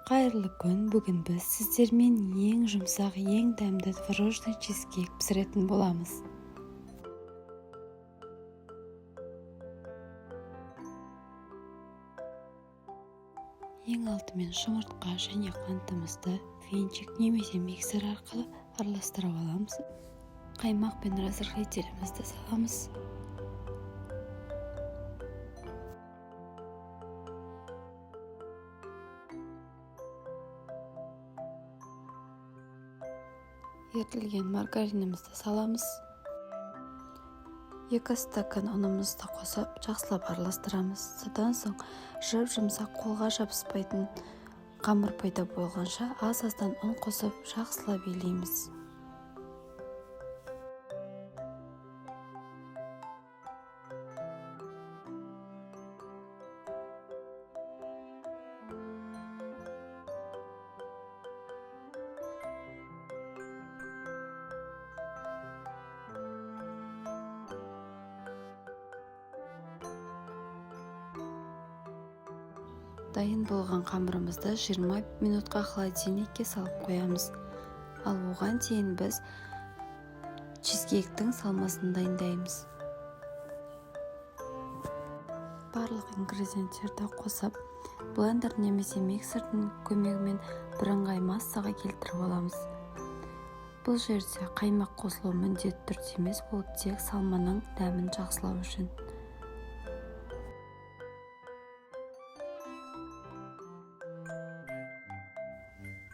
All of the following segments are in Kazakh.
Қайырлы күн, бүгін біз сіздермен ең жұмсақ, ең дәмді творожный чизкейк пісіретін боламыз. Ең алдымен жұмыртқа және қантымызды венчик немесе миксер арқылы араластырып аламыз. Қаймақ пен разрыхлителімізді саламыз. Ерітілген маргаринімізді саламыз. 2 стакан ұнымызды қосып, жақсылап араластырамыз. Содан соң жұмсақ қолға жабыспайтын қамыр пайда болғанша аз-аздан ұн қосып, жақсылап илейміз. Дайын болған қамырымызды 20 минутқа холодильникке салып қоямыз. Ал оған дейін біз чизкейктің салмасын дайындаймыз. Барлық ингредиенттерді қосып, блендер немесе миксердің көмегімен бірыңғай массаға келтіріп аламыз. Бұл жерде қаймақ қосылуы міндетті түрде емес, бұл тек салманың дәмін жақсылау үшін.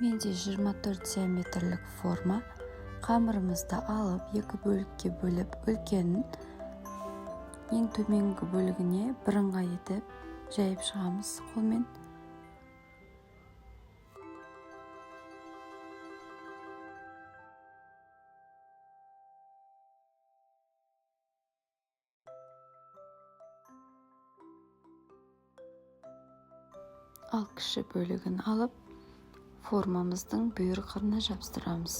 Менде 24 диаметрлік форма. Қамырымызды алып, 2 бөлікке бөліп, үлкенін ең төменгі бөлігіне бірыңғай етіп жайып шығамыз қолмен. Ал кіші бөлігін алып, формамыздың бүйір қырына жабыстырамыз.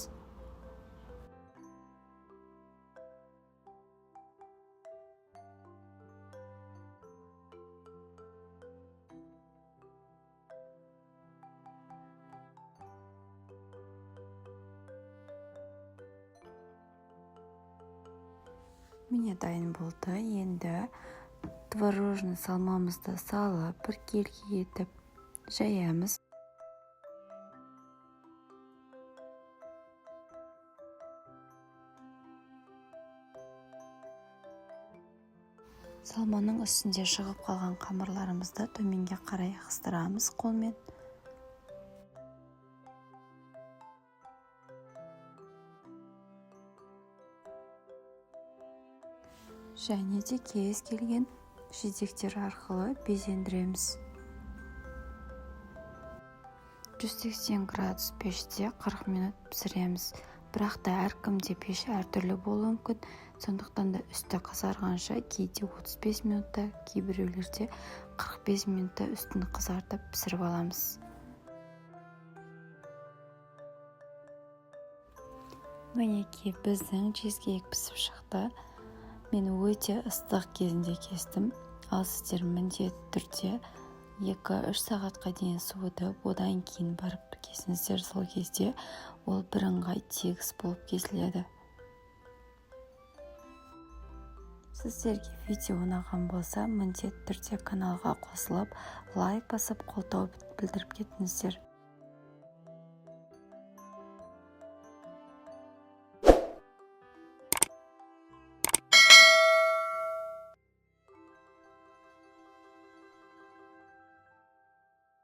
Міне дайын болды. Енді творожный салмамызды салып, бір келге етіп жаямыз. Салманың үстінде шығып қалған қамырларымызды төменге қарай ығыстырамыз қолмен. Және де кез келген жидектер арқылы безендіреміз. 180 градус пеште 40 минут пісіреміз. Бірақ та әркімде пеш әртүрлі болуы мүмкін. Сондықтан да үсті қызарғанша кейде 35 минутта, кейбіреулерде 45 минутта үстін қызартып пісіріп аламыз. Мінекей біздің чизкейк пісіп шықты. Мен өте ыстық кезінде кестім. Ал сіздер міндетті түрде 2-3 сағатқа дейін суытып, одан кейін барып кесіңіздер. Сол кезде ол бірыңғай тегіс болып кесіледі. Сіздерге видео ұнаған болса, міндетті түрде каналға қосылып, лайк басып, қолдау білдіріп кетіңіздер.